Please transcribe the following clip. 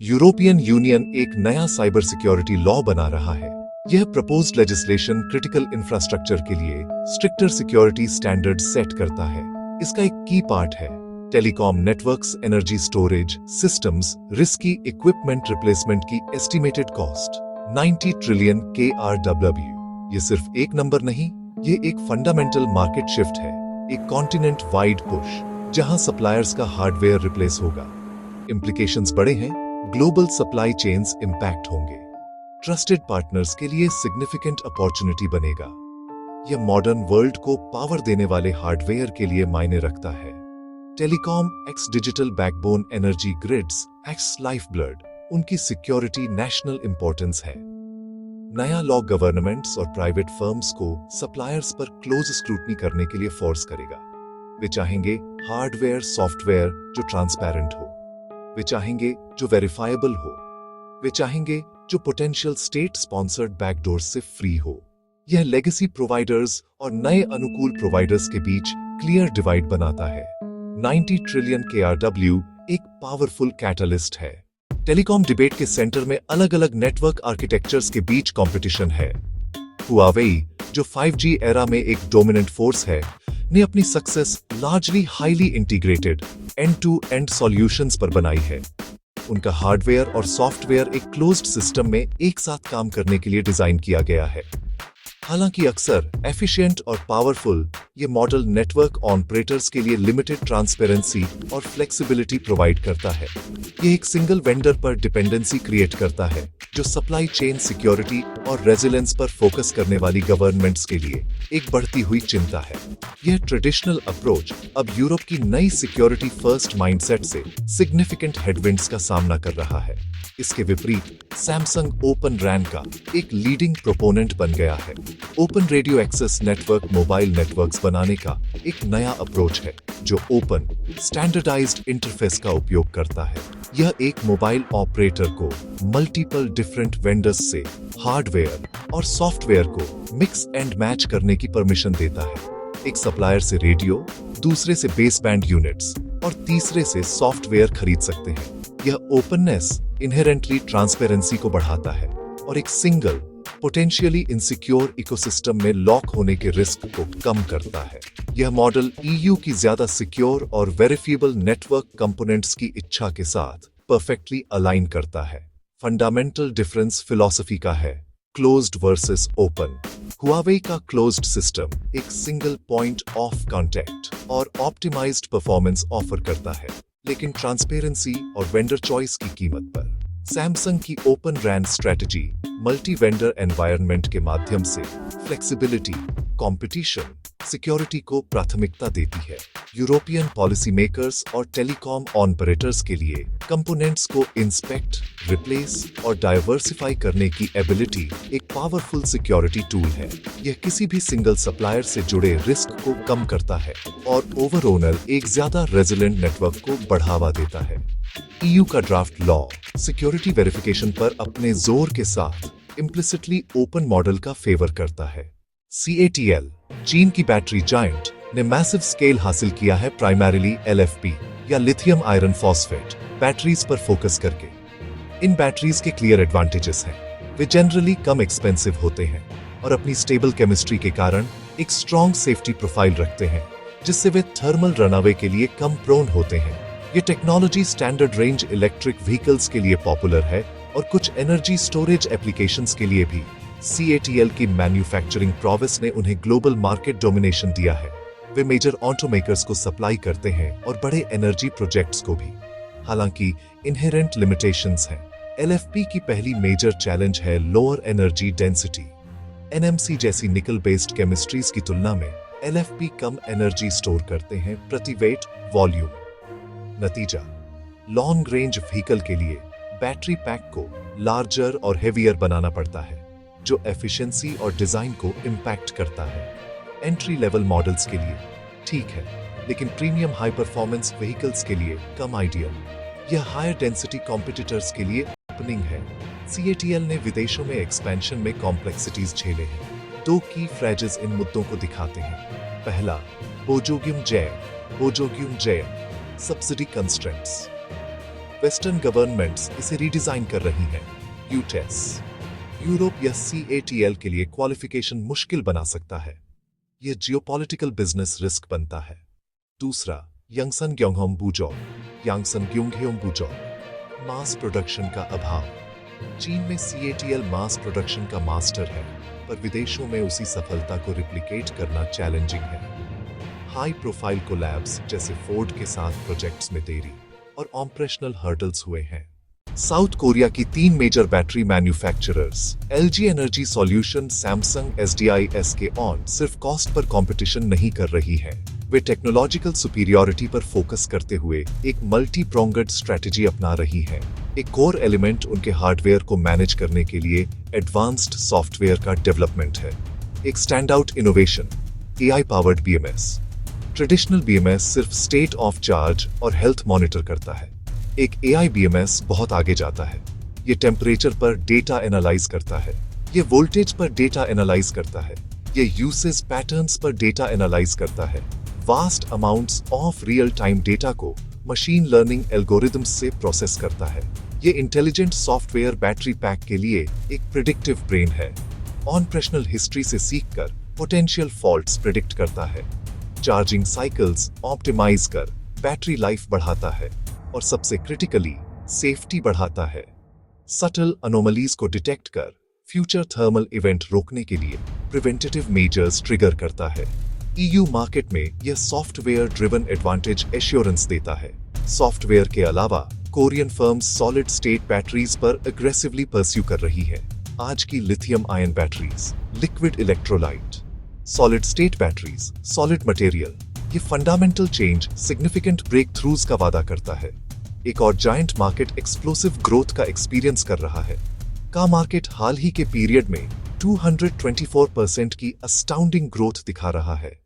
European union एक नया cyber security law बना रहा है। यह प्रपोज्ड लेजिस्लेशन क्रिटिकल इंफ्रास्ट्रक्चर के लिए स्ट्रिक्टर सिक्योरिटी स्टैंडर्ड सेट करता है। इसका एक की पार्ट है telecom networks, energy storage systems, risky equipment replacement की एस्टिमेटेड कॉस्ट 90 ट्रिलियन KRW। ये सिर्फ एक नंबर नहीं, ये एक फंडामेंटल मार्केट शिफ्ट है, एक कॉन्टिनेंट वाइड पुश जहां सप्लायर्स का हार्डवेयर रिप्लेस होगा। इम्प्लीकेशंस बड़े हैं, ग्लोबल सप्लाई चेन्स इंपैक्ट होंगे, ट्रस्टेड पार्टनर्स के लिए सिग्निफिकेंट अपॉर्चुनिटी बनेगा। यह मॉडर्न वर्ल्ड को पावर देने वाले हार्डवेयर के लिए मायने रखता है। Telecom x digital backbone energy grids x life blood, उनकी सिक्योरिटी नेशनल इंपॉर्टेंस है। नया लॉ गवर्नमेंट्स और प्राइवेट फर्म्स को सप्लायर्स पर क्लोज स्क्रूटनी करने के लिए फोर्स करेगा। वे चाहेंगे हार्डवेयर सॉफ्टवेयर जो ट्रांसपेरेंट हो, वे चाहेंगे जो वेरिफाएबल हो, वे चाहेंगे जो पोटेंशियल स्टेट स्पॉन्सर्ड बैकडोर से फ्री हो। यह लेगेसी प्रोवाइडर्स और नए अनुकूल प्रोवाइडर्स के बीच क्लियर डिवाइड बनाता है। 90 ट्रिलियन KRW एक पावरफुल कैटलिस्ट है। टेलीकॉम डिबेट के सेंटर में अलग अलग नेटवर्क आर्किटेक्चर्स के बीच कंपटीशन है। हुआवेई, जो 5G एरा में एक डोमिनेंट फोर्स है, ने अपनी success largely highly integrated end to end solutions पर बनाई है। उनका हार्डवेयर और सॉफ्टवेयर एक क्लोज्ड सिस्टम में एक साथ काम करने के लिए डिजाइन किया गया है। हालांकि अक्सर एफिशिएंट और पावरफुल, ये मॉडल नेटवर्क ऑपरेटर्स के लिए लिमिटेड ट्रांसपेरेंसी और फ्लेक्सिबिलिटी प्रोवाइड करता है। ये एक सिंगल वेंडर पर डिपेंडेंसी क्रिएट करता है, जो सप्लाई चेन सिक्योरिटी और रेजिलेंस पर फोकस करने वाली गवर्नमेंट्स के लिए एक बढ़ती हुई चिंता है। यह ट्रेडिशनल अप्रोच अब यूरोप की नई सिक्योरिटी फर्स्ट माइंडसेट से सिग्निफिकेंट हेडविंड्स का सामना कर रहा है। इसके विपरीत सैमसंग ओपन रैन का एक लीडिंग प्रोपोनेंट बन गया है। Open radio access network mobile networks बनाने का एक नया अप्रोच है, जो ओपन स्टैंडर्डाइज्ड इंटरफेस का उपयोग करता है। यह एक मोबाइल ऑपरेटर को मल्टीपल डिफरेंट वेंडर्स से हार्डवेयर और सॉफ्टवेयर को मिक्स एंड मैच करने की परमिशन देता है। एक सप्लायर से रेडियो, दूसरे से बेस बैंड यूनिट्स और तीसरे से सॉफ्टवेयर खरीद सकते हैं। यह ओपननेस इनहेरेंटली ट्रांसपेरेंसी को बढ़ाता है और एक सिंगल पोटेंशियली इनसिक्योर इकोसिस्टम में लॉक होने के रिस्क को कम करता है। यह मॉडल EU की ज्यादा सिक्योर और वेरिफिएबल नेटवर्क कंपोनेंट्स की इच्छा के साथ परफेक्टली अलाइन करता है। फंडामेंटल डिफरेंस फिलॉसफी का है, क्लोज्ड वर्सेस ओपन। हुआवेई का क्लोज्ड सिस्टम एक सिंगल पॉइंट ऑफ कॉन्टैक्ट और ऑप्टिमाइज्ड परफॉर्मेंस ऑफर करता है, लेकिन ट्रांसपेरेंसी और वेंडर चॉइस की कीमत पर। सैमसंग की ओपन रैन स्ट्रेटजी मल्टी वेंडर एनवायरनमेंट के माध्यम से फ्लेक्सिबिलिटी, कंपटीशन, सिक्योरिटी को प्राथमिकता देती है। यूरोपियन पॉलिसी मेकर्स और टेलीकॉम ऑपरेटर्स के लिए कंपोनेंट्स को इंस्पेक्ट, रिप्लेस और डाइवर्सिफाई करने की एबिलिटी एक पावरफुल सिक्योरिटी टूल है। यह किसी भी सिंगल सप्लायर से जुड़े रिस्क को कम करता है और ओवरऑल एक ज्यादा रेजिलेंट नेटवर्क को बढ़ावा देता है। EU का ड्राफ्ट लॉ सिक्योरिटी वेरिफिकेशन पर अपने जोर के साथ इम्प्लिसिटली ओपन मॉडल का फेवर करता है। CATL, चीन की बैटरी जायंट, ने मैसिव स्केल हासिल किया है प्राइमरीली LFP या लिथियम आयरन फॉस्फेट बैटरीज पर फोकस करके। इन बैटरीज के क्लियर एडवांटेजेस हैं। वे जनरली कम एक्सपेंसिव होते हैं और अपनी स्टेबल केमिस्ट्री के कारण एक स्ट्रॉन्ग सेफ्टी प्रोफाइल रखते हैं, जिससे वे थर्मल रनअवे के लिए कम प्रोन होते हैं। ये technology standard range electric vehicles के लिए पॉपुलर है और कुछ एनर्जी स्टोरेज एप्लीकेशंस के लिए भी। CATL की मैन्युफैक्चरिंग प्रोविस ने उन्हें ग्लोबल मार्केट डोमिनेशन दिया है। वे मेजर ऑटोमेकर्स को सप्लाई करते हैं और बड़े एनर्जी प्रोजेक्ट्स को भी। हालांकि इनहेरेंट लिमिटेशंस हैं। LFP की पहली मेजर चैलेंज है लोअर एनर्जी डेंसिटी। NMC जैसी निकल बेस्ड केमिस्ट्रीज की तुलना में LFP कम एनर्जी स्टोर करते हैं प्रति वेट वॉल्यूम। नतीजा, लॉन्ग रेंज व्हीकल के लिए बैटरी पैक को लार्जर और हेवियर बनाना पड़ता है, जो एफिशिएंसी और डिजाइन को इंपैक्ट करता है। एंट्री लेवल मॉडल्स के लिए ठीक है, लेकिन प्रीमियम हाई परफॉर्मेंस व्हीकल्स के लिए कम आइडियल। यह हायर डेंसिटी कॉम्पिटिटर्स के लिए ओपनिंग है। CATL ने विदेशों में एक्सपेंशन में कॉम्प्लेक्सिटीज झेले हैं। 2 की फ्रेजेस इन मुद्दों को दिखाते हैं। पहला, बोजोग्युम जय सब्सिडी कंस्ट्रेंट्स। वेस्टर्न गवर्नमेंट्स इसे रीडिजाइन कर रही हैं। यूटेस यूरोप या CATL के लिए क्वालिफिकेशन मुश्किल बना सकता है। यह जियोपॉलिटिकल बिजनेस रिस्क बनता है। दूसरा, यांगसन ग्योंगहोम बुजोग यांगसन ग्योंगहेम बुजोग मास प्रोडक्शन का अभाव। चीन में CATL मास प्रोडक्शन का मास्टर है, पर विदेशों में उसी सफलता को रिप्लिकेट करना चैलेंजिंग है। हाई प्रोफाइल कोलैब्स जैसे फोर्ड के साथ प्रोजेक्ट्स में देरी और ऑपरेशनल हर्डल्स हुए हैं। साउथ कोरिया की 3 major battery manufacturers LG energy solution, Samsung, SDI, SK on सिर्फ कॉस्ट पर कंपटीशन नहीं कर रही है, वे टेक्नोलॉजिकल सुपीरियरिटी पर फोकस करते हुए एक मल्टी प्रोंगड स्ट्रेटजी अपना रही है। एक कोर एलिमेंट उनके हार्डवेयर को मैनेज करने के लिए एडवांस्ड सॉफ्टवेयर का डेवलपमेंट है। एक stand out innovation AI powered BMS। Traditional BMS सिर्फ स्टेट ऑफ चार्ज और हेल्थ मॉनिटर करता है। एक AI BMS बहुत आगे जाता है। ये टेम्परेचर पर डेटा एनालाइज करता है, ये वोल्टेज पर डेटा एनालाइज करता है, ये यूसेज पैटर्न्स पर डेटा एनालाइज करता है। Vast amounts of real time data को मशीन लर्निंग एल्गोरिदम्स से प्रोसेस करता है। ये इंटेलिजेंट सॉफ्टवेयर बैटरी पैक के लिए एक प्रिडिक्टिव ब्रेन है। ऑपरेशनल हिस्ट्री से सीखकर पोटेंशियल फॉल्ट्स प्रिडिक्ट करता है। चार्जिंग साइकिल्स ऑप्टिमाइज कर बैटरी लाइफ बढ़ाता है और सबसे क्रिटिकली सेफ्टी बढ़ाता है। सटल अनोमलीज को डिटेक्ट कर फ्यूचर थर्मल इवेंट रोकने के लिए प्रिवेंटिव मेजर्स ट्रिगर करता है। EU मार्केट में यह सॉफ्टवेयर ड्रिवन एडवांटेज एश्योरेंस देता है। सॉफ्टवेयर के अलावा Korean firms solid state batteries पर अग्रेसिवली परस्यू कर रही है। आज की lithium ion batteries, liquid electrolyte, solid state batteries, solid material, ये fundamental change significant breakthroughs का वादा करता है। एक और जायंट मार्केट एक्सप्लोसिव ग्रोथ का एक्सपीरियंस कर रहा है। का मार्केट हाल ही के पीरियड में 224% की अस्टाउंडिंग ग्रोथ दिखा रहा है।